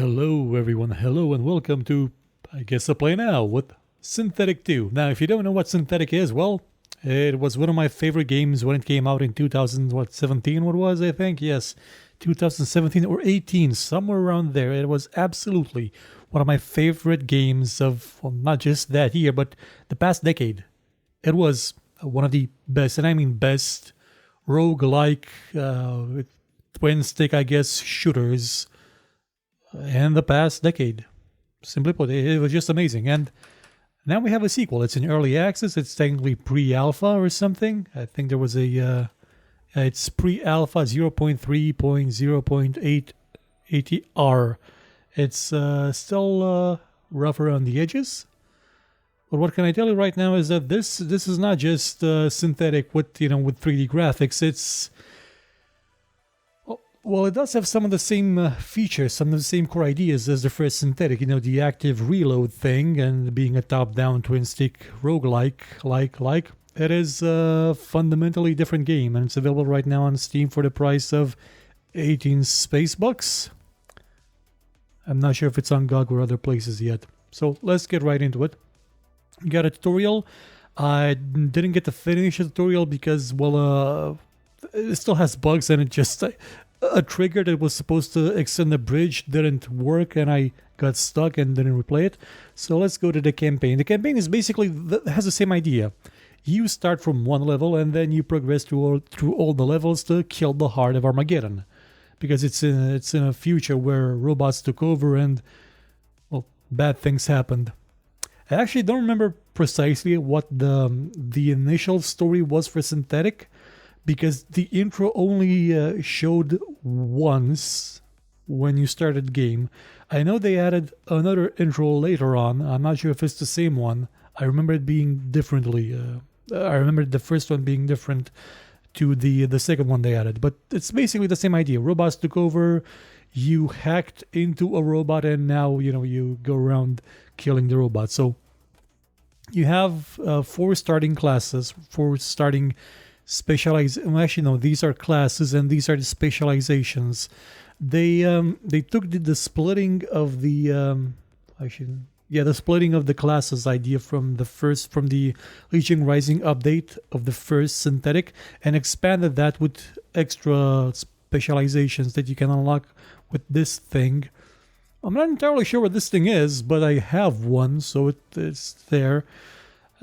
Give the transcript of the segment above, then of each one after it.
Hello everyone, hello and welcome to, I guess, a play now with Synthetik 2. Now if you don't know what Synthetik is, well, it was one of my favorite games when it came out in 2017, what was I think? Yes, 2017 or 18, somewhere around there. It was absolutely one of my favorite games of, well, not just that year, but the past decade. It was one of the best, and I mean best, rogue-like, twin stick, I guess, shooters in the past decade. Simply put, it was just amazing. And now we have a sequel. It's in early access. It's technically pre-alpha or something. I think there was a... it's pre-alpha 0.3.0.880R. It's still rough around the edges. But what can I tell you right now is that this is not just synthetic with 3D graphics. It's... Well, it does have some of the same features, some of the same core ideas as the first Synthetik. The active reload thing and being a top-down twin-stick roguelike, like. It is a fundamentally different game, and it's available right now on Steam for the price of 18 space bucks. I'm not sure if it's on GOG or other places yet. So let's get right into it. We got a tutorial. I didn't get to finish the tutorial because, well, it still has bugs and it just... a trigger that was supposed to extend the bridge didn't work and I got stuck and didn't replay it. So let's go to the campaign. The campaign is basically has the same idea. You start from one level and then you progress through all the levels to kill the heart of Armageddon, because it's in a future where robots took over and, well, bad things happened. I actually don't remember precisely what the initial story was for Synthetik, because the intro only showed once when you started the game. I know they added another intro later on. I'm not sure if it's the same one. I remember it being differently. I remember the first one being different to the second one they added. But it's basically the same idea. Robots took over, you hacked into a robot, and now you go around killing the robot. So you have 4 starting classes, 4 starting actually no, these are classes and these are the specializations. They took the splitting of the splitting of the classes idea from the Legion Rising update of the first Synthetik and expanded that with extra specializations that you can unlock with this thing. I'm not entirely sure what this thing is, but I have one, so it's there.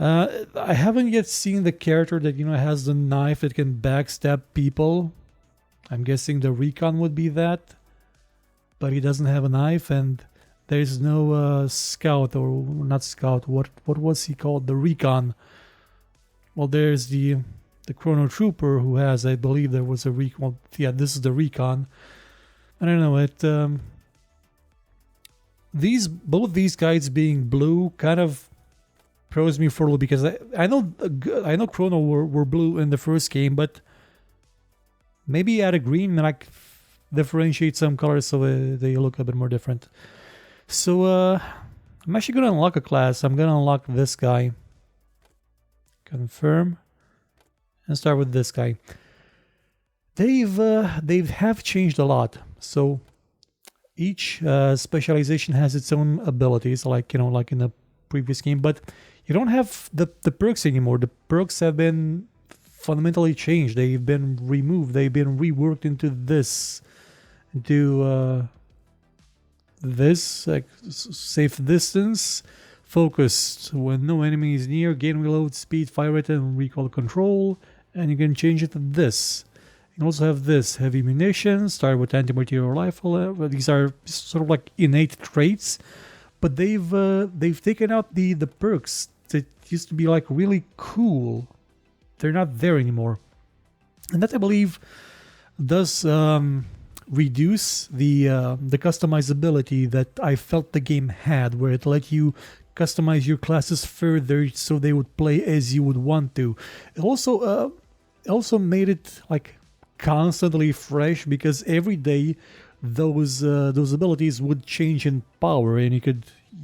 I haven't yet seen the character that has the knife that can backstab people. I'm guessing the recon would be that, but he doesn't have a knife, and there's no scout, or not scout. What was he called? The recon. Well, there's the chrono trooper who has, I believe there was a recon. Well, yeah, this is the recon. I don't know it. Both these guys being blue kind of throws me for a loop, because I know Chrono were blue in the first game, but maybe add a green and like differentiate some colors so they look a bit more different. So I'm actually gonna unlock a class. I'm gonna unlock this guy. Confirm and start with this guy. They have changed a lot. So each specialization has its own abilities, like like in the previous game, but you don't have the perks anymore. The perks have been fundamentally changed. They've been removed. They've been reworked into this, like safe distance, focused when no enemy is near, gain reload speed, fire rate, and recoil control. And you can change it to this. You can also have this heavy munitions. Start with anti-material rifle. These are sort of like innate traits. But they've taken out the perks that used to be like really cool. They're not there anymore, and that I believe does reduce the customizability that I felt the game had, where it let you customize your classes further so they would play as you would want to. It also made it like constantly fresh, because every day those abilities would change in power, and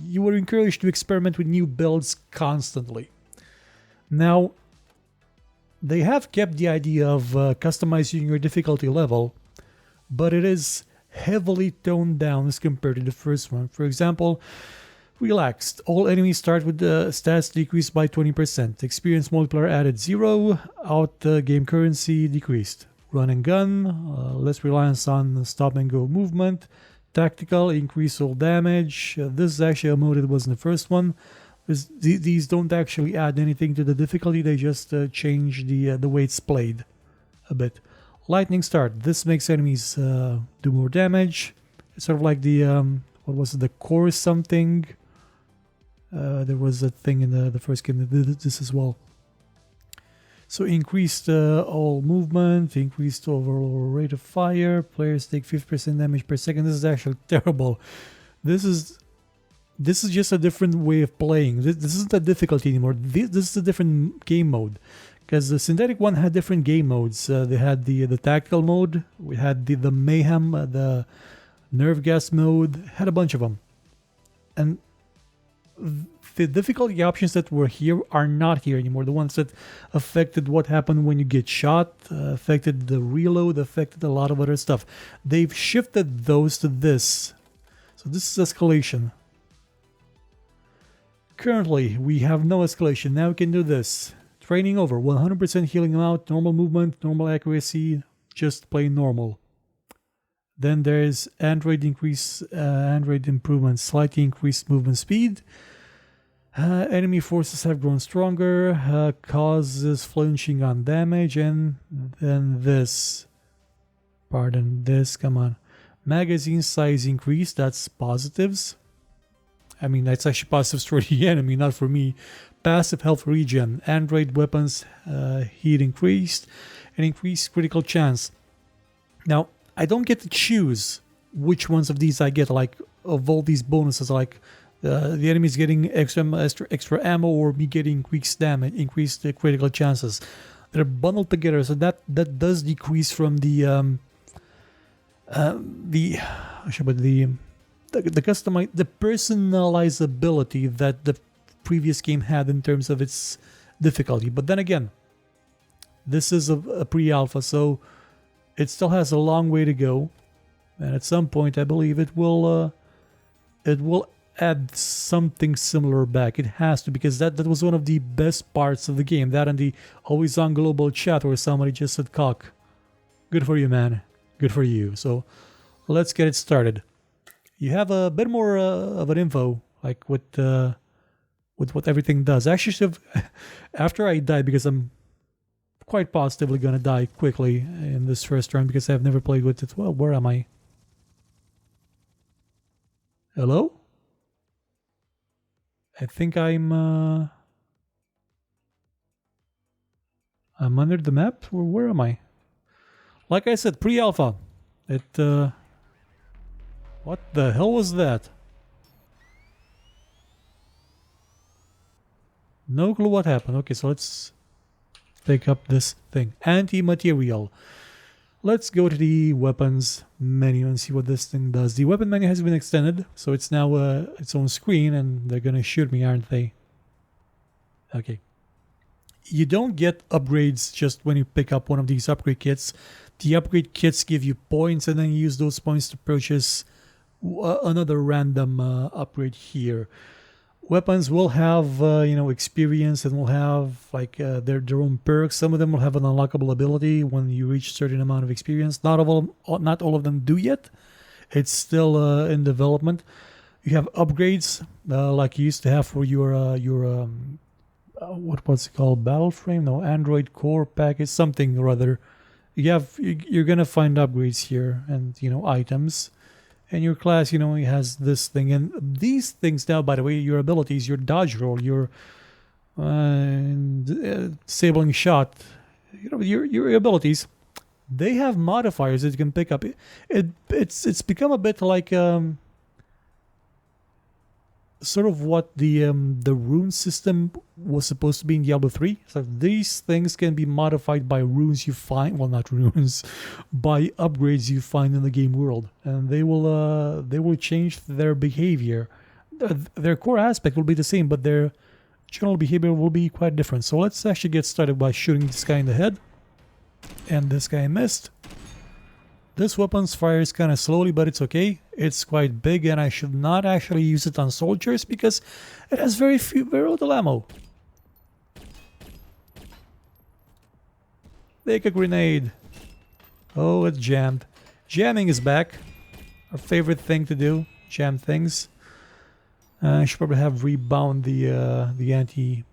you were encouraged to experiment with new builds constantly. Now, they have kept the idea of customizing your difficulty level, but it is heavily toned down as compared to the first one. For example, relaxed. All enemies start with the stats decreased by 20%. Experience multiplier added 0. Out game currency decreased. Run and gun. Less reliance on stop and go movement. Tactical, increase all damage. This is actually a mode that was in the first one. These don't actually add anything to the difficulty. They just change the way it's played a bit. Lightning start. This makes enemies do more damage. It's sort of like the what was it? The core something. There was a thing in the first game that did this as well. So increased all movement, increased overall rate of fire. Players take 50% damage per second. This is actually terrible. This is just a different way of playing. This isn't a difficulty anymore. This is a different game mode. Because the Synthetik one had different game modes. They had the tactical mode. We had the mayhem, the nerve gas mode. Had a bunch of them. And the difficulty options that were here are not here anymore. The ones that affected what happened when you get shot, affected the reload, affected a lot of other stuff. They've shifted those to this. So this is escalation. Currently, we have no escalation. Now we can do this. Training over. 100% healing amount, normal movement, normal accuracy, just plain normal. Then there's Android increase, Android improvement, slightly increased movement speed. Enemy forces have grown stronger, causes flinching on damage, and then this. Pardon, this, come on. Magazine size increase, that's positives. I mean, that's actually positives for the enemy, not for me. Passive health regen, Android weapons, heat increased, and increased critical chance. Now, I don't get to choose which ones of these I get, like, of all these bonuses, like the enemies getting extra ammo or me getting increased damage, increased critical chances. They're bundled together, so that does decrease from the personalizability that the previous game had in terms of its difficulty. But then again, this is a pre-alpha, so it still has a long way to go, and at some point I believe it will add something similar back. It has to, because that was one of the best parts of the game. That and the always on global chat where somebody just said cock. Good for you, man. Good for you. So let's get it started. You have a bit more of an info, like with what everything does. Actually, after I die, because I'm quite positively gonna die quickly in this first round because I've never played with it. Well, where am I? Hello? I think I'm under the map, or where am I? Like I said, pre-alpha. What the hell was that? No clue what happened. Okay, so let's pick up this thing. Anti-material. Let's go to the weapons menu and see what this thing does. The weapon menu has been extended, so it's now its own screen, and they're gonna shoot me, aren't they? Okay. You don't get upgrades just when you pick up one of these upgrade kits. The upgrade kits give you points, and then you use those points to purchase another random upgrade here. Weapons will have experience, and will have like their own perks. Some of them will have an unlockable ability when you reach a certain amount of experience. Not all of them do yet. It's still in development. You have upgrades like you used to have for your what was it called? Battle frame? No, Android core package, something or other. You're gonna find upgrades here, and items. And your class, it has this thing. And these things now, by the way, your abilities, your dodge roll, your disabling shot, your abilities, they have modifiers that you can pick up. It's become a bit like sort of what the rune system was supposed to be in Diablo 3. So these things can be modified by runes you find, well, not runes, by upgrades you find in the game world, and they will change their behavior. Their core aspect will be the same, but their general behavior will be quite different. So let's actually get started by shooting this guy in the head, and this guy missed. This weapon fires kind of slowly, but it's okay. It's quite big, and I should not actually use it on soldiers because it has very little ammo. Take a grenade. Oh, it's jammed. Jamming is back. Our favorite thing to do. Jam things. I should probably have rebound the anti...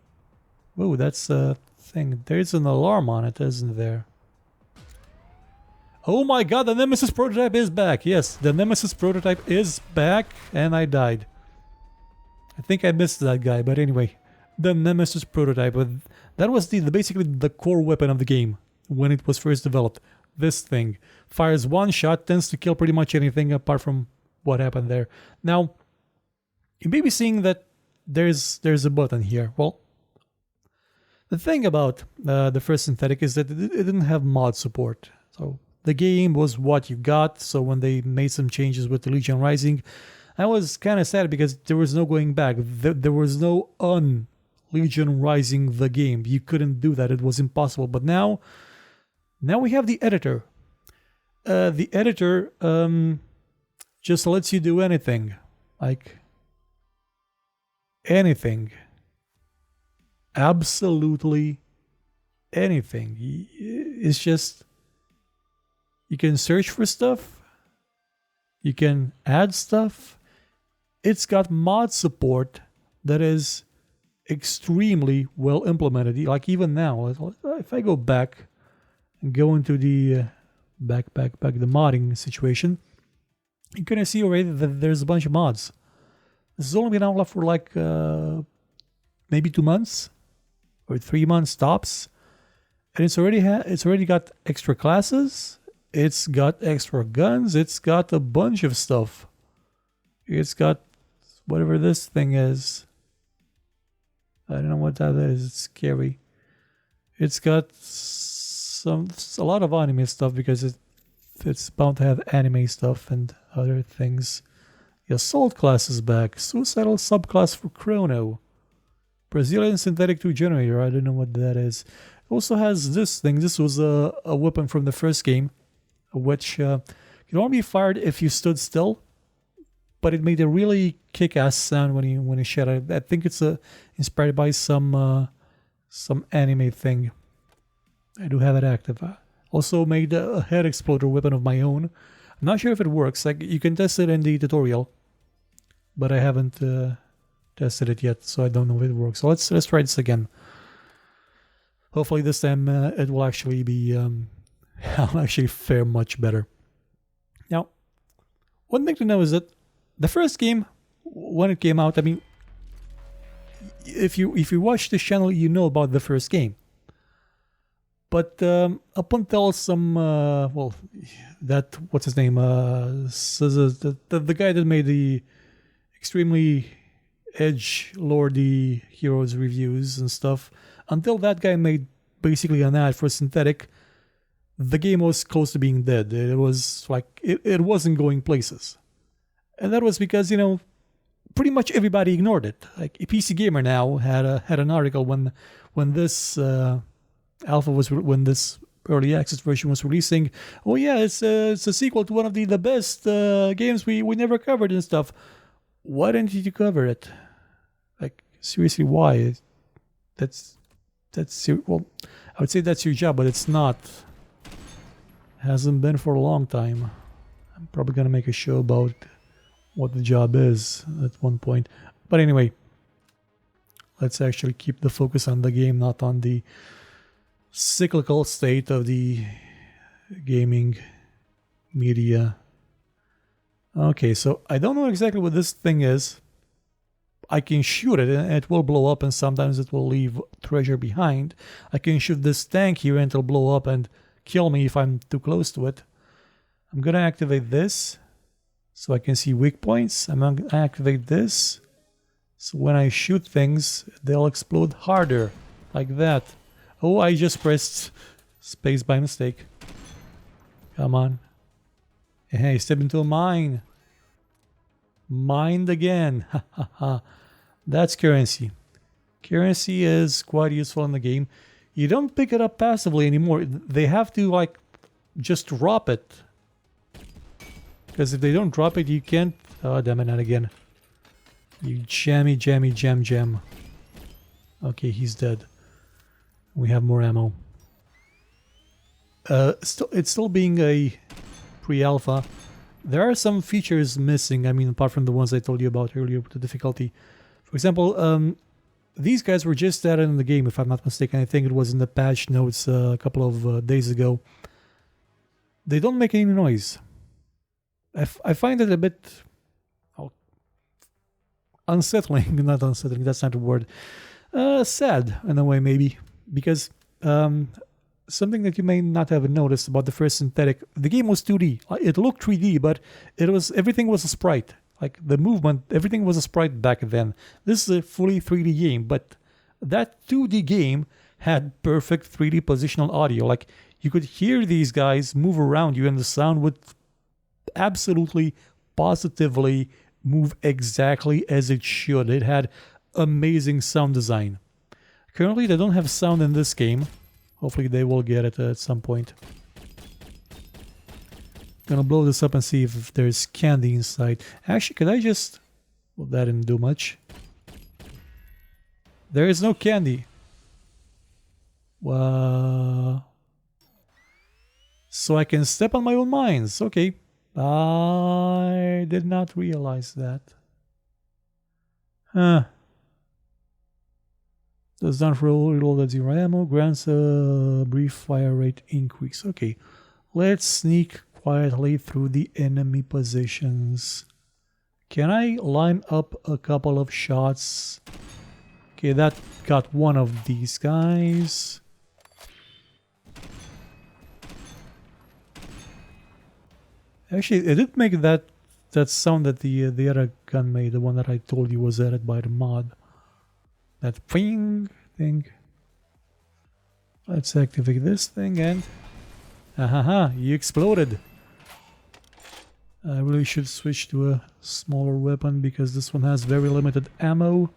Whoa, that's a thing. There's an alarm on it, isn't there? Oh my god, the Nemesis prototype is back. Yes, the Nemesis prototype is back, and I died. I think I missed that guy, but anyway. The Nemesis prototype. That was basically the core weapon of the game when it was first developed. This thing fires one shot, tends to kill pretty much anything apart from what happened there. Now, you may be seeing that there's a button here. Well, the thing about the first Synthetik is that it didn't have mod support. So the game was what you got. So when they made some changes with the Legion Rising, I was kind of sad because there was no going back. There was no Legion Rising the game. You couldn't do that. It was impossible. But now we have the editor. The editor just lets you do anything. Like anything. Absolutely anything. It's just... You can search for stuff. You can add stuff. It's got mod support that is extremely well implemented. Like even now, if I go back and go into the back the modding situation, you're gonna see already that there's a bunch of mods. This has only been out for like maybe 2 months or 3 months tops, and it's already got extra classes. It's got extra guns. It's got a bunch of stuff. It's got whatever this thing is. I don't know what that is. It's scary. It's got a lot of anime stuff because it's bound to have anime stuff and other things. The assault class is back. Suicidal subclass for Chrono. Brazilian Synthetik 2 generator. I don't know what that is. It also has this thing. This was a weapon from the first game, which can only be fired if you stood still, but it made a really kick-ass sound when you shot it. I think it's inspired by some anime thing. I do have it active. I also made a head exploder weapon of my own. I'm not sure if it works. Like you can test it in the tutorial, but I haven't tested it yet, so I don't know if it works. So let's try this again. Hopefully this time it will actually be. I'll actually fare much better. Now, one thing to know is that the first game, when it came out, I mean, if you watch this channel, you know about the first game. But up until some, what's his name? The guy that made the extremely edgelordy Heroes reviews and stuff, until that guy made basically an ad for Synthetik, the game was close to being dead. It was like, it wasn't going places. And that was because, pretty much everybody ignored it. Like PC Gamer now had an article when this when this early access version was releasing. Oh yeah, it's a sequel to one of the best games we never covered and stuff. Why didn't you cover it? Like seriously, why? That's well, I would say that's your job, but it's not. Hasn't been for a long time. I'm probably gonna make a show about what the job is at one point. But anyway, let's actually keep the focus on the game, not on the cyclical state of the gaming media. Okay, so I don't know exactly what this thing is. I can shoot it and it will blow up, and sometimes it will leave treasure behind. I can shoot this tank here and it'll blow up and kill me if I'm too close to it. I'm gonna activate this so I can see weak points. I'm gonna activate this so when I shoot things, they'll explode harder, like that. Oh, I just pressed space by mistake. Come on. Hey, step into a mine. Mined again. Ha ha ha. That's currency. Currency is quite useful in the game. You don't pick it up passively anymore. They have to like just drop it Because if they don't drop it, you can't... Oh, damn it, not again. You jammy, jammy, jam, jam. Okay, he's dead. We have more ammo. It's still being a pre-alpha. There are some features missing, I mean, apart from the ones I told you about earlier with the difficulty. For example, these guys were just added in the game, if I'm not mistaken. I think it was in the patch notes a couple of days ago. They don't make any noise. I find it a bit unsettling. Not unsettling, that's not a word. Sad, in a way, maybe. Because something that you may not have noticed about the first Synthetik, the game was 2D. It looked 3D, but everything was a sprite. Like the movement, everything was a sprite back then. This is a fully 3D game, but that 2D game had perfect 3D positional audio. Like you could hear these guys move around you and the sound would absolutely, positively move exactly as it should. It had amazing sound design. Currently, they don't have sound in this game. Hopefully they will get it at some point. Gonna blow this up and see if there's candy inside. Actually, could I just... Well, that didn't do much. There is no candy. So I can step on my own mines. Okay. I did not realize that. Huh. Does not reload at 0 ammo. Grants a brief fire rate increase. Okay. Let's sneak quietly through the enemy positions. Can I line up a couple of shots? Okay, that got one of these guys. Actually, it did make that sound that the other gun made, the one that I told you was added by the mod. That ping thing. Let's activate this thing and... Ahaha, you exploded. I really should switch to a smaller weapon because this one has very limited ammo.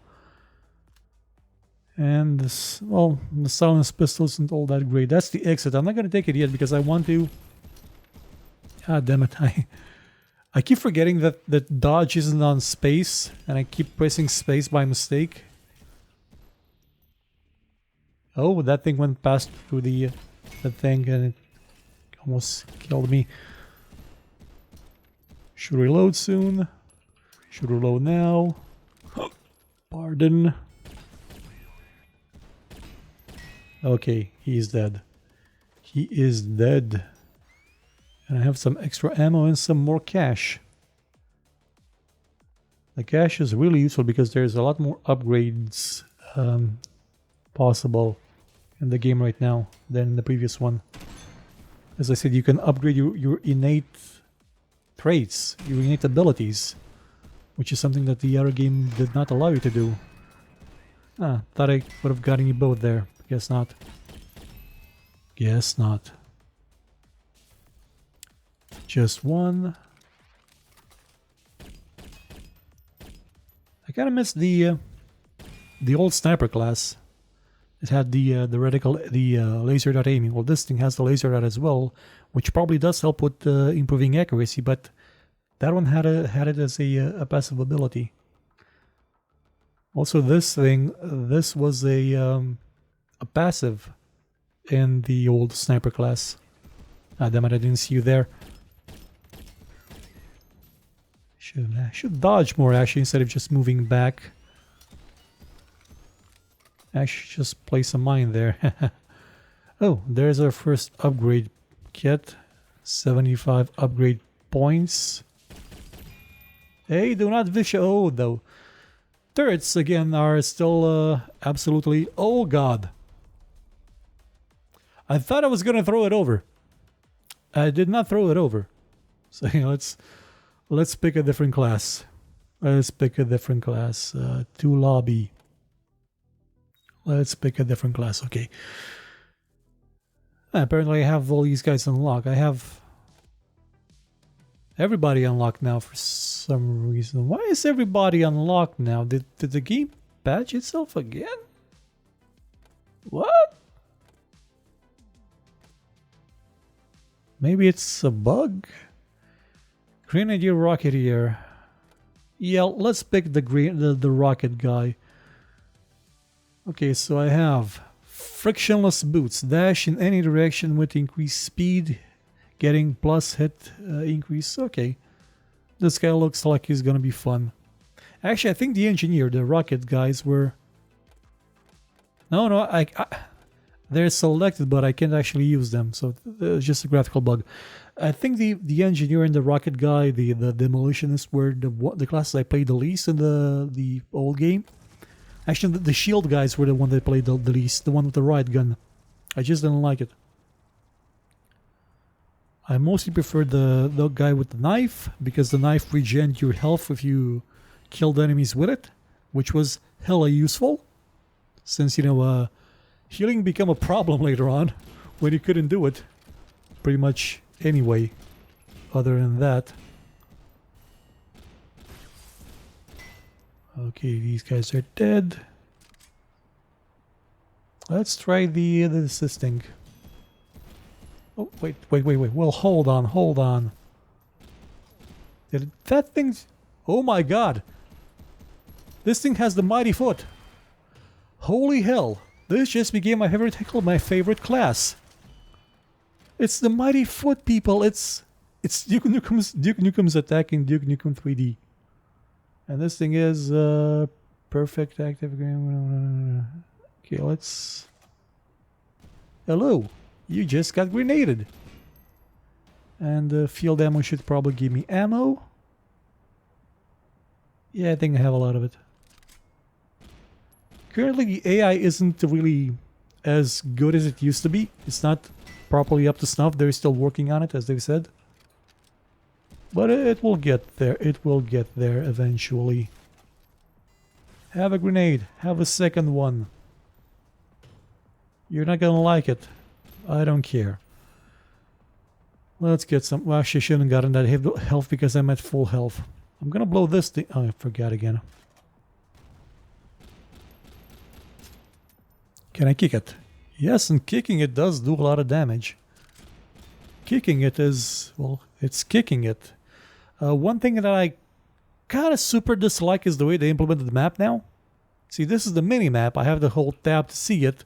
And this, well, the silenced pistol isn't all that great. That's the exit. I'm not going to take it yet because I want to... Ah, damn it. I keep forgetting that dodge isn't on space and I keep pressing space by mistake. Oh, that thing went past through the thing and it almost killed me. Should reload soon. Should reload now. Pardon. Okay, he's dead. He is dead. And I have some extra ammo and some more cash. The cash is really useful because there's a lot more upgrades possible in the game right now than in the previous one. As I said, you can upgrade your innate traits, your innate abilities, which is something that the other game did not allow you to do. Ah, thought I would have gotten you both there. Guess not. Guess not. Just one. I kind of miss the old sniper class. It had the reticle, the laser dot aiming. Well, this thing has the laser dot as well, which probably does help with improving accuracy. But that one had it as a passive ability. Also, this was a passive in the old sniper class. Ah, damn it! I didn't see you there. Should dodge more actually instead of just moving back. Actually, just place a mine there. Oh, there's our first upgrade kit. 75 upgrade points. Hey, do not wish. Oh, though. Turrets again are still absolutely. Oh God! I thought I was gonna throw it over. I did not throw it over. So let's pick a different class. Let's pick a different class. To lobby. Let's pick a different class. Okay. Apparently I have all these guys unlocked. I have everybody unlocked now for some reason. Why is everybody unlocked now? Did the game patch itself again? What? Maybe it's a bug? Grenadier Rocketeer. Yeah, let's pick the rocket guy. Okay, so I have frictionless boots. Dash in any direction with increased speed. Getting plus hit increase. Okay. This guy looks like he's gonna be fun. Actually, I think the engineer, the rocket guys were... No, they're selected, but I can't actually use them. So it's just a graphical bug. I think the engineer and the rocket guy, the demolitionist, were the classes I played the least in the old game. Actually, the shield guys were the one that played the least. The one with the riot gun. I just didn't like it. I mostly prefer the guy with the knife, because the knife regenerates your health if you killed enemies with it, which was hella useful. Since, you know, healing became a problem later on when you couldn't do it pretty much anyway, other than that. Okay, these guys are dead. Let's try the assisting. Oh, wait. Well, hold on. That thing's... Oh my god! This thing has the mighty foot! Holy hell! This just became my favorite class. It's the mighty foot, people. It's Duke Nukem's attacking Duke Nukem 3D. And this thing is perfect active. Okay, let's... Hello! You just got grenaded. And field ammo should probably give me ammo. Yeah, I think I have a lot of it. Currently, the AI isn't really as good as it used to be. It's not properly up to snuff. They're still working on it, as they've said. But it will get there. It will get there eventually. Have a grenade. Have a second one. You're not gonna like it. I don't care. Let's get some... Well, actually, I shouldn't have gotten that health because I'm at full health. I'm gonna blow this thing... Oh, I forgot again. Can I kick it? Yes, and kicking it does do a lot of damage. Kicking it is... Well, it's kicking it. One thing that I kind of super dislike is the way they implemented the map now. See, this is the mini-map. I have the whole tab to see it.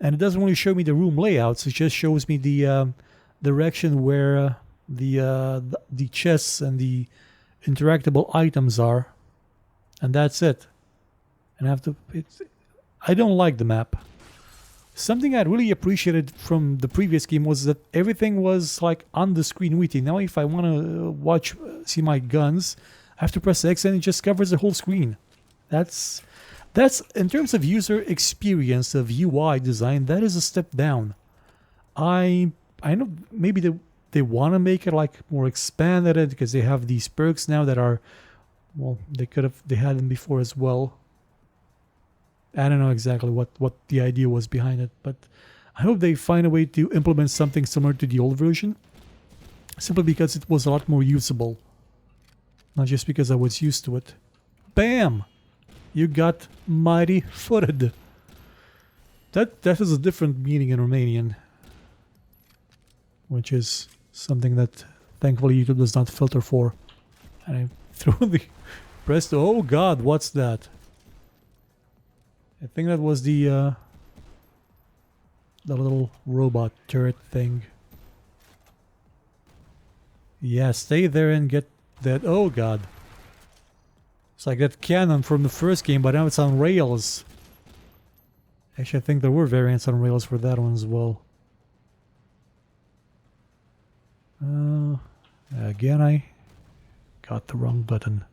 And it doesn't really show me the room layouts. It just shows me the direction where the chests and the interactable items are. And that's it. And I have to... I don't like the map. Something I really appreciated from the previous game was that everything was like on the screen waiting. Now if I want to see my guns, I have to press X and it just covers the whole screen. That's in terms of user experience of UI design, that is a step down. I know maybe they want to make it like more expanded because they have these perks now that are, well, they had them before as well. I don't know exactly what the idea was behind it, but I hope they find a way to implement something similar to the old version. Simply because it was a lot more usable. Not just because I was used to it. Bam! You got mighty footed. That is a different meaning in Romanian. Which is something that thankfully YouTube does not filter for. And I threw the... pressed... Oh god, what's that? I think that was the little robot turret thing. Yeah, stay there and get that. Oh god. It's like that cannon from the first game, but now it's on rails. Actually, I think there were variants on rails for that one as well. Again, I got the wrong button.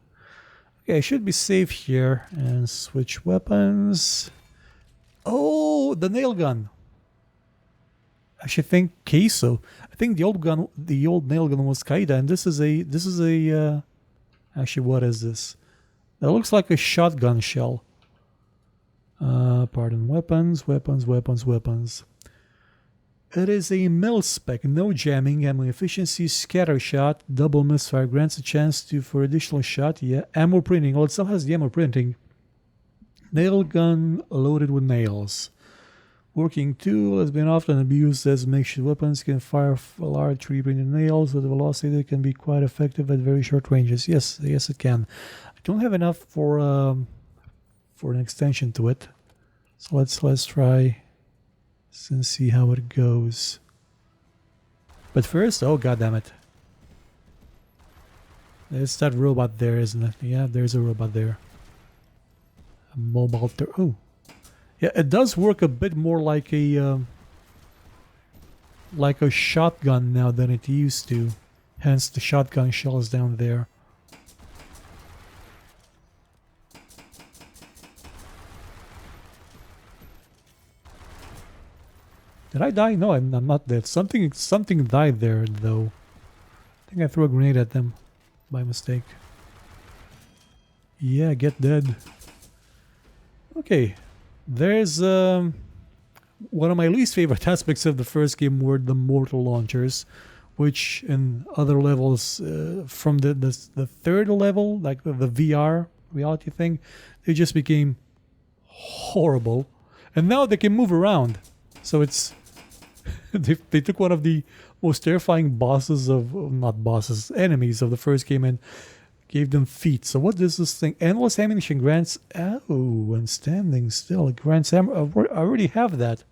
Okay, I should be safe here and switch weapons. Oh, the nail gun. Actually, I think queso. I think the old nail gun was Kaida, and this is a. Actually, what is this? That looks like a shotgun shell. Pardon, weapons. It is a mil-spec, no jamming, ammo efficiency, scatter shot, double misfire, grants a chance for additional shot, yeah, ammo printing, well it still has the ammo printing. Nail gun loaded with nails. Working tool has been often abused as makeshift weapons. Can fire a large 3-pointed nails with a velocity that can be quite effective at very short ranges. Yes, yes, it can. I don't have enough for an extension to it, so let's try and see how it goes. But first, oh god damn it! There's that robot there, isn't it? Yeah, there's a robot there. A mobile. Oh. Yeah, it does work a bit more like a shotgun now than it used to. Hence the shotgun shells down there. Did I die? No, I'm not dead. Something died there though. I think I threw a grenade at them by mistake. Yeah, get dead. Okay. There's one of my least favorite aspects of the first game were the mortar launchers, which in other levels, from the third level, like the VR reality thing, they just became horrible. And now they can move around. So it's they took one of the most terrifying bosses of, not bosses, enemies of the first game and gave them feet. So what is this thing? Endless ammunition grants. Oh, and standing still grants. I already have that.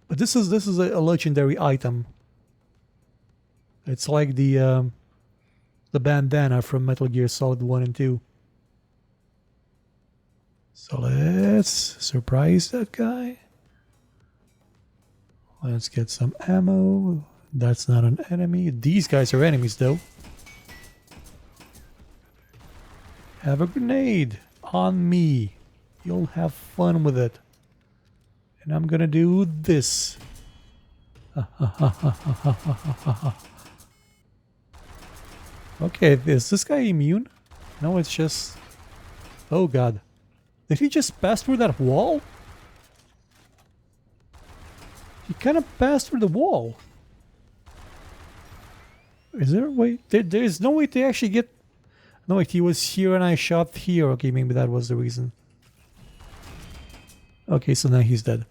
But this is a legendary item. It's like the bandana from Metal Gear Solid 1 and 2. So let's surprise that guy. Let's get some ammo. That's not an enemy. These guys are enemies though. Have a grenade on me. You'll have fun with it. And I'm gonna do this. Okay, is this guy immune? No, it's just... Oh god. Did he just pass through that wall? He kind of passed through the wall. Is there a way? There's no way to actually get... No, wait, he was here and I shot here. Okay, maybe that was the reason. Okay, so now he's dead.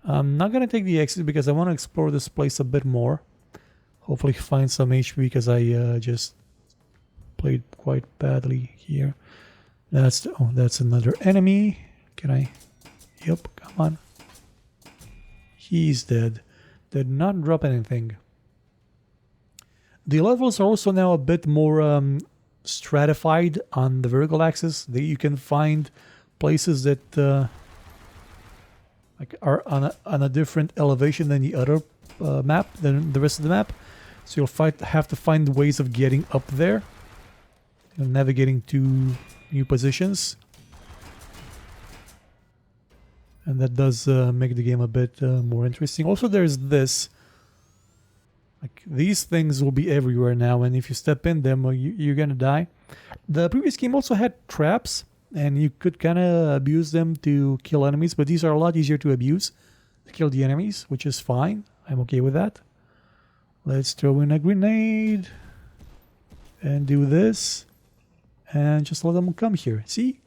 I'm not gonna take the exit because I want to explore this place a bit more. Hopefully find some HP because I just played quite badly here. That's another enemy. Can I? Yep, come on. He's dead. Did not drop anything. The levels are also now a bit more stratified on the vertical axis. You can find places that like are on a different elevation than the other map, than the rest of the map. So you'll have to find ways of getting up there and navigating to new positions. And that does make the game a bit more interesting. Also, there's this. Like, these things will be everywhere now, and if you step in them, you're gonna die. The previous game also had traps, and you could kind of abuse them to kill enemies, but these are a lot easier to abuse to kill the enemies, which is fine. I'm okay with that. Let's throw in a grenade and do this, and just let them come here. See?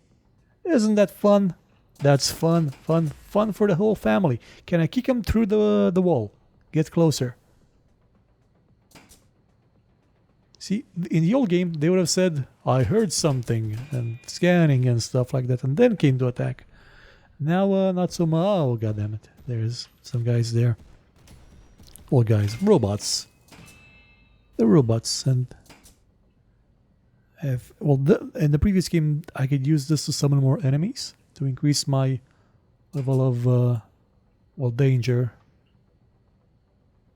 Isn't that fun? That's fun for the whole family. Can I kick them through the wall? Get closer. See, in the old game, they would have said, I heard something, and scanning and stuff like that, and then came to attack. Now, not so much. Oh, goddammit. There's some guys there. Well, guys, robots. The robots, and... in the previous game, I could use this to summon more enemies, to increase my level of, danger.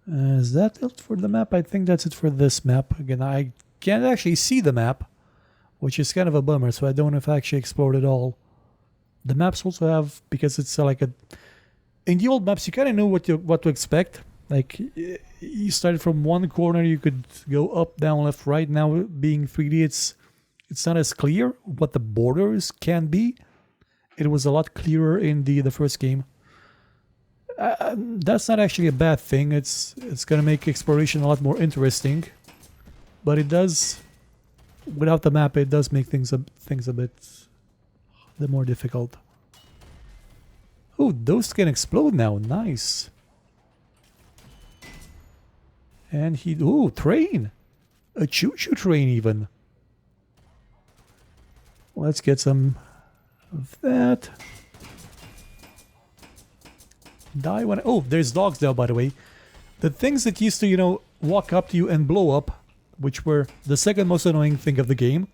Is that it for the map? I think that's it for this map. Again, I can't actually see the map, which is kind of a bummer, so I don't know if I actually explored it all. The maps also have, because it's like a... In the old maps, you kind of know what to expect. Like, you started from one corner, you could go up, down, left, right. Now, being 3D, it's not as clear what the borders can be. It was a lot clearer in the first game. That's not actually a bad thing. It's gonna make exploration a lot more interesting, but it does, without the map, it does make things a bit more difficult. Oh, those can explode now. Nice. And he... Oh, train. A choo-choo train even. Let's get some of that. Die when... Oh, there's dogs now, by the way. The things that used to, you know, walk up to you and blow up, which were the second most annoying thing of the game.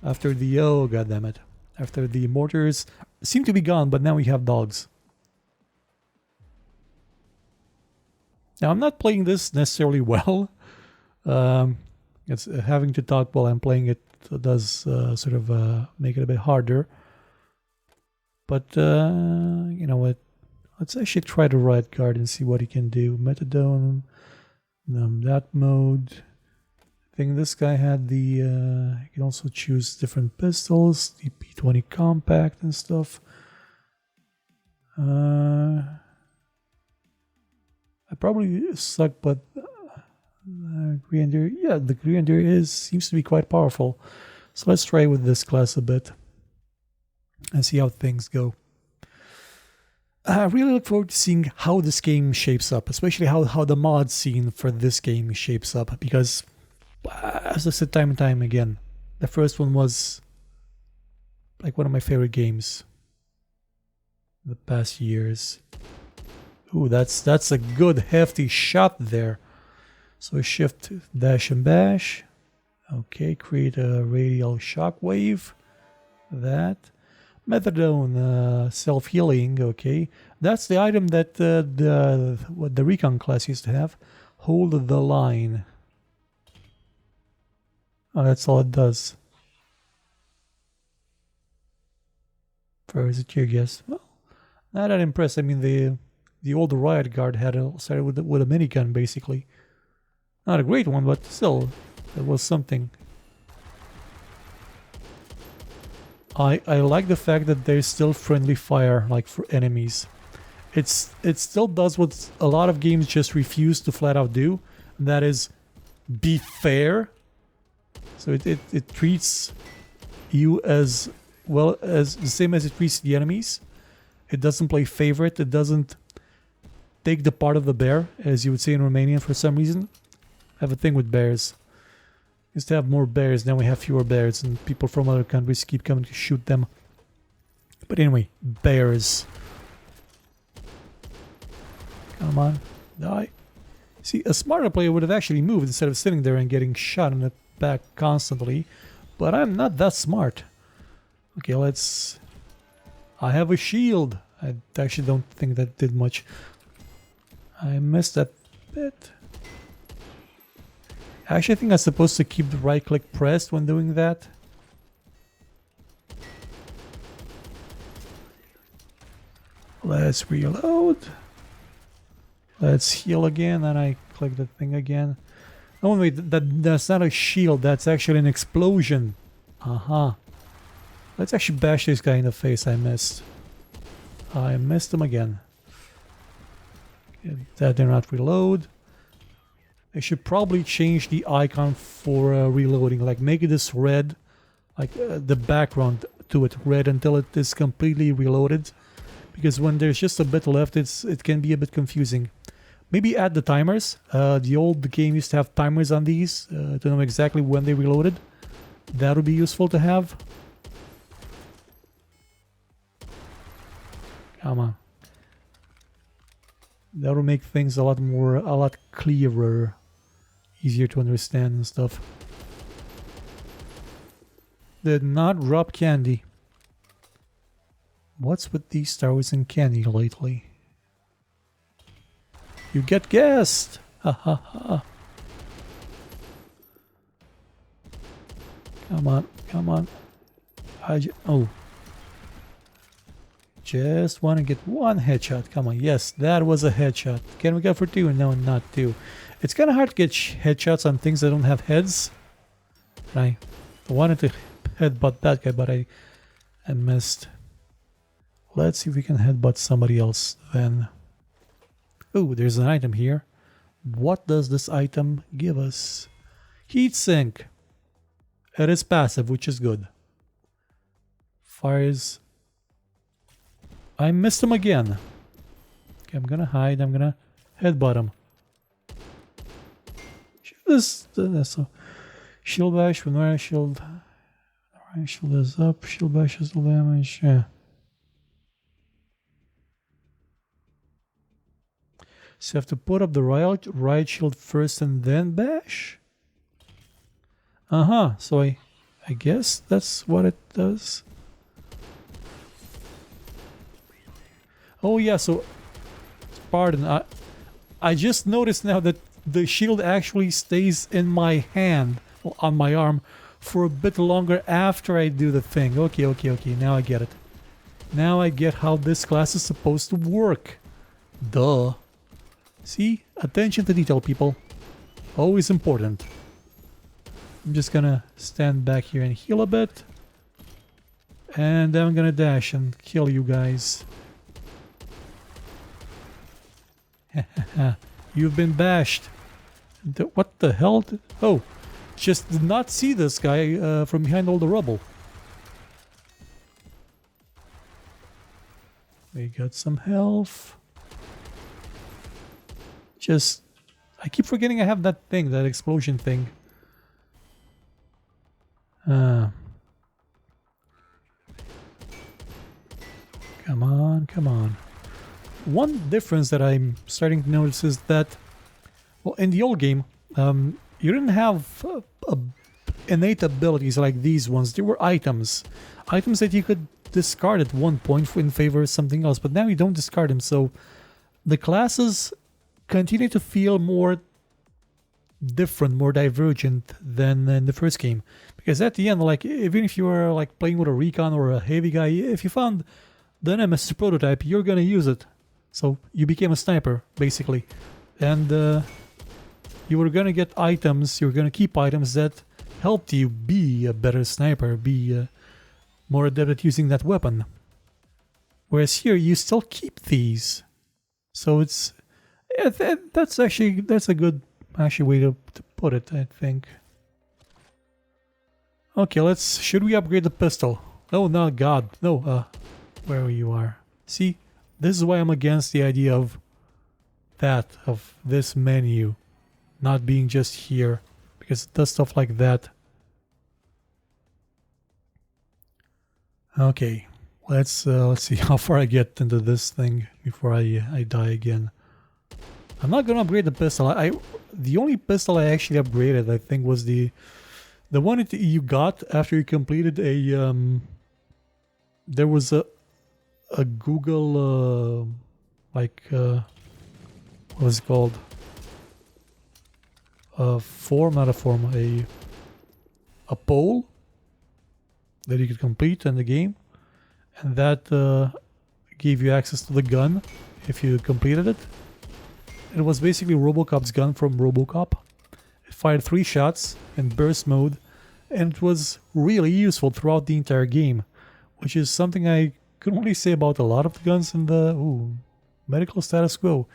After the... Oh, goddammit. After the mortars seem to be gone, but now we have dogs. Now, I'm not playing this necessarily well. It's having to talk while I'm playing it does sort of make it a bit harder. But, you know what? Let's actually try the riot guard and see what he can do. Methadone, that mode. I think this guy had the... you can also choose different pistols, the P20 compact and stuff. I probably suck, but Griander, yeah, the Griander seems to be quite powerful. So let's try with this class a bit and see how things go. I really look forward to seeing how this game shapes up, especially how the mod scene for this game shapes up, because as I said time and time again, the first one was like one of my favorite games in the past years. Ooh, that's a good hefty shot there. So shift, dash and bash. Okay, create a radial shockwave. That. Methadone, self-healing, okay. That's the item that what the recon class used to have. Hold the line. Oh, that's all it does. Where is it here, guess? Well, not that impressed. I mean, the old riot guard had started with a minigun, basically. Not a great one, but still, it was something. I like the fact that there's still friendly fire, like for enemies. It still does what a lot of games just refuse to flat out do, and that is be fair. So it treats you as well as the same as it treats the enemies. It doesn't play favorite. It doesn't take the part of the bear, as you would say in Romania for some reason. I have a thing with bears. Used to have more bears, now we have fewer bears, and people from other countries keep coming to shoot them. But anyway, bears. Come on, die. See, a smarter player would have actually moved instead of sitting there and getting shot in the back constantly. But I'm not that smart. Okay, let's... I have a shield. I actually don't think that did much. I missed that bit. I actually think I'm supposed to keep the right click pressed when doing that. Let's reload. Let's heal again, and I click the thing again. Oh wait, that's not a shield, that's actually an explosion. Aha. Let's actually bash this guy in the face. I missed. I missed him again. That did not reload. They should probably change the icon for reloading, like make this red, like the background to it red until it is completely reloaded, because when there's just a bit left, it can be a bit confusing. Maybe add the timers. The old game used to have timers on these to know exactly when they reloaded. That would be useful to have. Come on. That would make things a lot clearer. Easier to understand and stuff. Did not drop candy. What's with these Star Wars and candy lately? You get gassed! Ha ha ha. Come on, come on. Oh. Just want to get one headshot. Come on, yes, that was a headshot. Can we go for two? No, not two. It's kind of hard to get headshots on things that don't have heads. I wanted to headbutt that guy, but I missed. Let's see if we can headbutt somebody else then. Oh, there's an item here. What does this item give us? Heat sink. It is passive, which is good. Fires I missed him again. Okay, I'm gonna hide. I'm gonna headbutt him. So shield bash when my shield. Shield is up. Shield bash is the damage. Yeah. So you have to put up the right shield first and then bash. So I guess that's what it does. Oh yeah, so pardon, I just noticed now that the shield actually stays in my hand, on my arm, for a bit longer after I do the thing. Okay, now I get it. Now I get how this class is supposed to work. Duh. See? Attention to detail, people. Always important. I'm just gonna stand back here and heal a bit. And then I'm gonna dash and kill you guys. You've been bashed. What the hell? Oh, just did not see this guy from behind all the rubble. We got some health. I keep forgetting I have that thing, that explosion thing. Come on. One difference that I'm starting to notice is that, well, in the old game, you didn't have innate abilities like these ones. They were items. Items that you could discard at one point in favor of something else, but now you don't discard them, so the classes continue to feel more different, more divergent than in the first game. Because at the end, like, even if you were like playing with a recon or a heavy guy, if you found the Nemesis prototype, you're gonna use it. So you became a sniper, basically. And you were gonna get items, you were gonna keep items that helped you be a better sniper, be more adept at using that weapon. Whereas here, you still keep these. So it's... that's a good way to put it, I think. Okay, should we upgrade the pistol? Oh, no, God. No, where you are. See, this is why I'm against the idea of this menu not being just here, because it does stuff like that. Okay, let's see how far I get into this thing before I die again. I'm not gonna upgrade the pistol. The only pistol I actually upgraded, I think, was the one that you got after you completed a there was a Google what was it called? A form, not a form, a poll that you could complete in the game, and that gave you access to the gun if you completed it. It was basically Robocop's gun from Robocop. It fired 3 shots in burst mode, and it was really useful throughout the entire game, which is something I could only say about a lot of the guns in the medical status quo.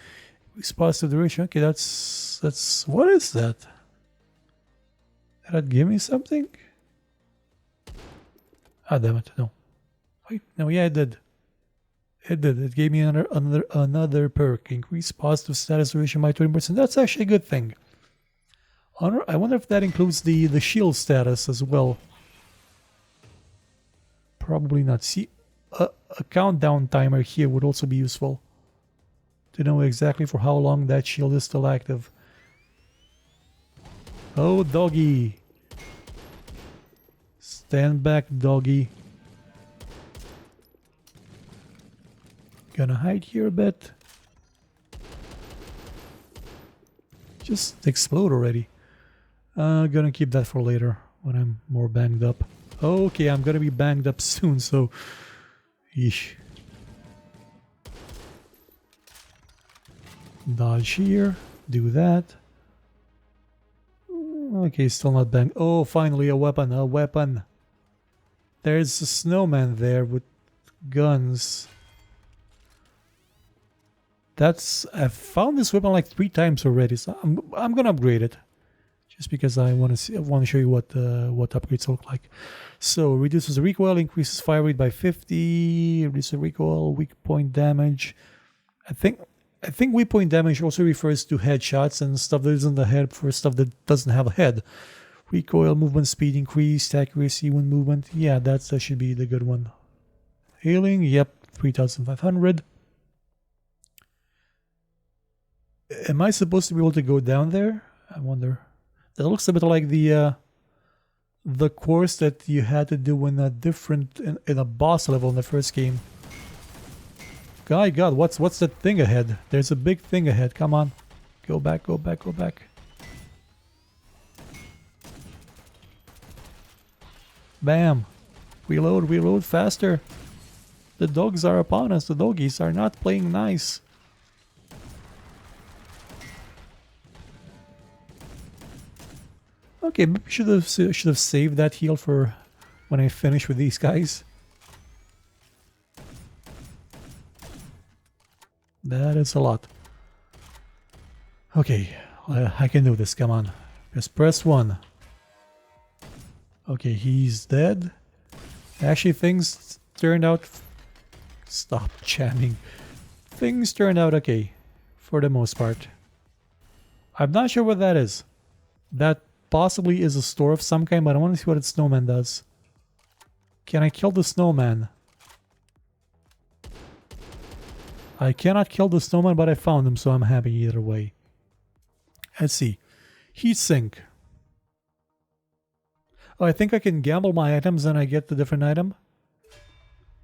Positive duration. Okay, that's what is that? Did that give me something? Ah, damn it! No. Wait, no, yeah, it did. It did. It gave me another perk. Increase positive status duration by 20%. That's actually a good thing. I wonder if that includes the shield status as well. Probably not. See, a countdown timer here would also be useful to know exactly for how long that shield is still active. Oh, doggy. Stand back, doggy. Gonna hide here a bit. Just explode already. Gonna keep that for later when I'm more banged up. Okay, I'm gonna be banged up soon, so... Yeesh. Dodge here. Do that. Okay, still not banged. Oh, finally a weapon. A weapon. There's a snowman there with guns. I've found this weapon like 3 times already, so I'm gonna upgrade it. just because I want to show you what upgrades look like. So reduces the recoil, increases fire rate by 50, reduces the recoil, weak point damage. I think weak point damage also refers to headshots and stuff that isn't a head for stuff that doesn't have a head. Recoil, movement speed increased, accuracy when movement. Yeah, that should be the good one. Healing, yep, 3,500. Am I supposed to be able to go down there? I wonder. That looks a bit like the course that you had to do in a boss level in the first game. My God, what's that thing ahead? There's a big thing ahead. Come on, go back, go back, go back. Bam! Reload, reload faster. The dogs are upon us. The doggies are not playing nice. Okay, maybe should have saved that heal for when I finish with these guys. That is a lot. Okay, I can do this. Come on, just press 1. Okay, he's dead. Actually, things turned out... Stop jamming. Things turned out okay, for the most part. I'm not sure what that is. That possibly is a store of some kind, but I want to see what its snowman does. Can I kill the snowman? I cannot kill the snowman, but I found him, so I'm happy either way. Let's see. Heat sink. Oh, I think I can gamble my items and I get the different item.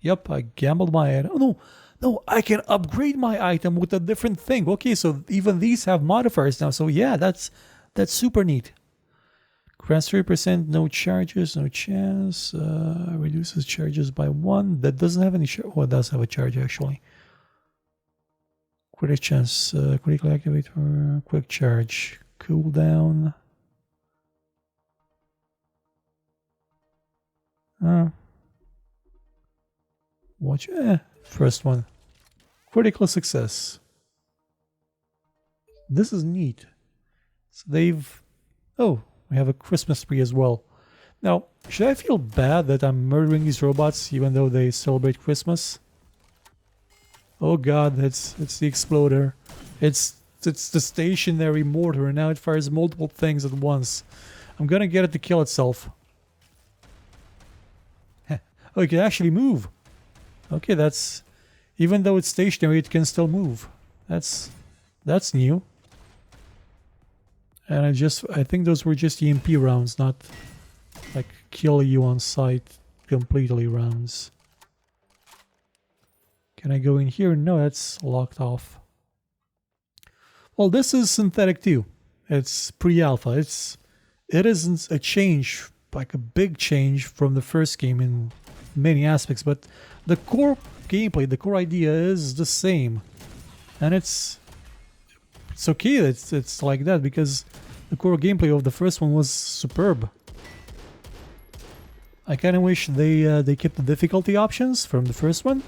Yep, I gambled my item. Oh, no, I can upgrade my item with a different thing. Okay, so even these have modifiers now. So yeah, that's super neat. Grants 3%, no charges, no chance. Reduces charges by 1. That doesn't have any charge. Oh, it does have a charge actually. Quick chance, critical activator, quick charge, cooldown. Watch, first one. Critical success. This is neat. So they've... Oh, we have a Christmas tree as well. Now, should I feel bad that I'm murdering these robots even though they celebrate Christmas? Oh God, it's the exploder. It's the stationary mortar, and now it fires multiple things at once. I'm gonna get it to kill itself. Oh, it can actually move. Okay, that's... Even though it's stationary, it can still move. That's new. And I think those were just EMP rounds, not like kill you on sight completely rounds. Can I go in here? No, that's locked off. Well, this is Synthetik too. It's pre-alpha. It isn't a change, like a big change from the first game in many aspects, but the core gameplay, the core idea is the same. And it's okay that it's like that, because the core gameplay of the first one was superb. I kind of wish they kept the difficulty options from the first one,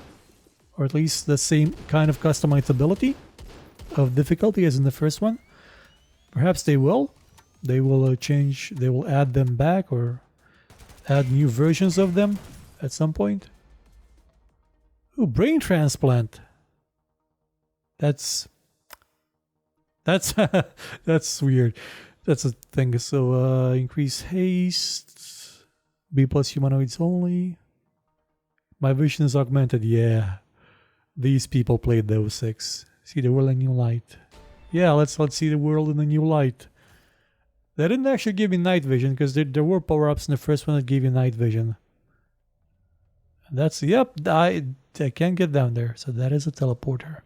or at least the same kind of customizability of difficulty as in the first one. Perhaps they will. They will change. They will add them back or add new versions of them at some point. Ooh, brain transplant. That's that's weird. That's a thing. So increase haste. B+ humanoids only. My vision is augmented. Yeah, these people played those 6. See the world in new light. Yeah, let's see the world in a new light. They didn't actually give me night vision, because there were power-ups in the first one that gave you night vision. And that's, yep, I can't get down there, so that is a teleporter.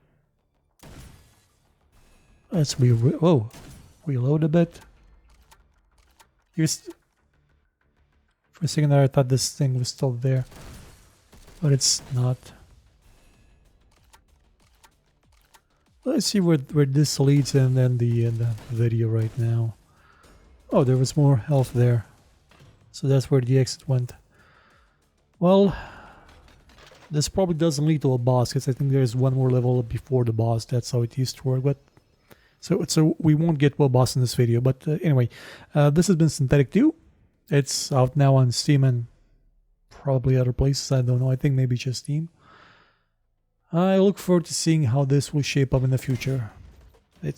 Let's reload a bit. For a second there I thought this thing was still there, but it's not. Let's see where this leads and then the video right now. Oh, there was more health there. So that's where the exit went. Well, this probably doesn't lead to a boss, because I think there's one more level before the boss. That's how it used to work, but So we won't get well boss in this video. But anyway, this has been Synthetik 2. It's out now on Steam and probably other places. I don't know. I think maybe just Steam. I look forward to seeing how this will shape up in the future. It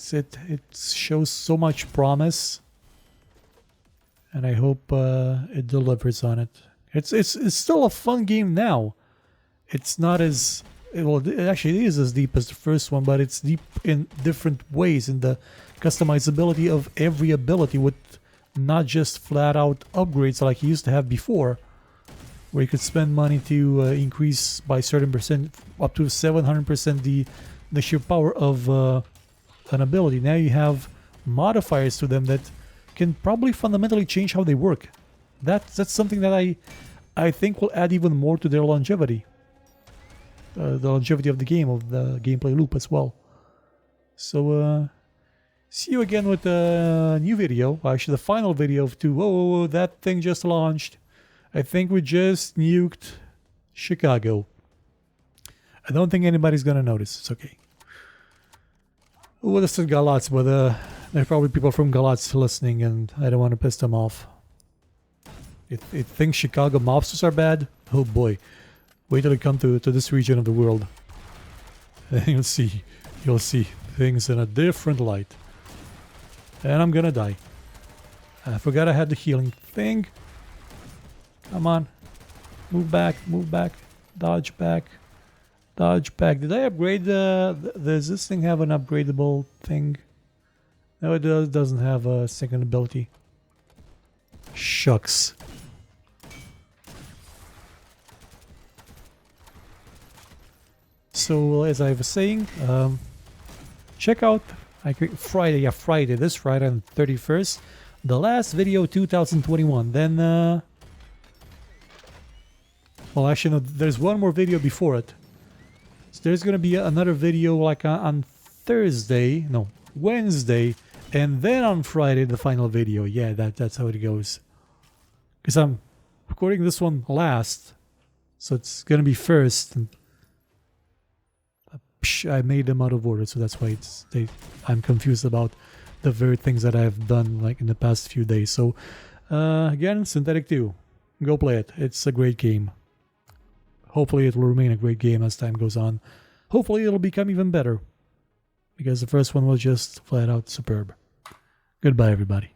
shows so much promise, and I hope it delivers on it. It's still a fun game now. It's not as well. It actually is as deep as the first one, but it's deep in different ways in the customizability of every ability, with not just flat out upgrades like you used to have before, where you could spend money to increase by a certain percent, up to 700% the sheer power of an ability. Now you have modifiers to them that can probably fundamentally change how they work. That's something that I think will add even more to their longevity. The longevity of the game, of the gameplay loop as well. So see you again with a new video. Actually, the final video of 2. Whoa, that thing just launched. I think we just nuked Chicago. I don't think anybody's gonna notice. It's okay. Well, this is Galatz, but there are probably people from Galatz listening, and I don't want to piss them off. It thinks Chicago mobsters are bad? Oh boy. Wait till you come to this region of the world. And you'll see things in a different light. And I'm gonna die. I forgot I had the healing thing. Come on. Move back, dodge back, dodge back. Did I upgrade does this thing have an upgradable thing? No, it doesn't have a second ability. Shucks. So as I was saying, check out Friday, this Friday on 31st, the last video 2021. Then well, actually no, there's one more video before it. So there's gonna be another video like on Thursday, no, Wednesday, and then on Friday the final video. Yeah, that's how it goes. Because I'm recording this one last, so it's gonna be first. And I made them out of order, so that's why I'm confused about the very things that I've done like in the past few days. So again, Synthetik 2, go play it. It's a great game. Hopefully it will remain a great game as time goes on. Hopefully it'll become even better, because the first one was just flat out superb. Goodbye, everybody.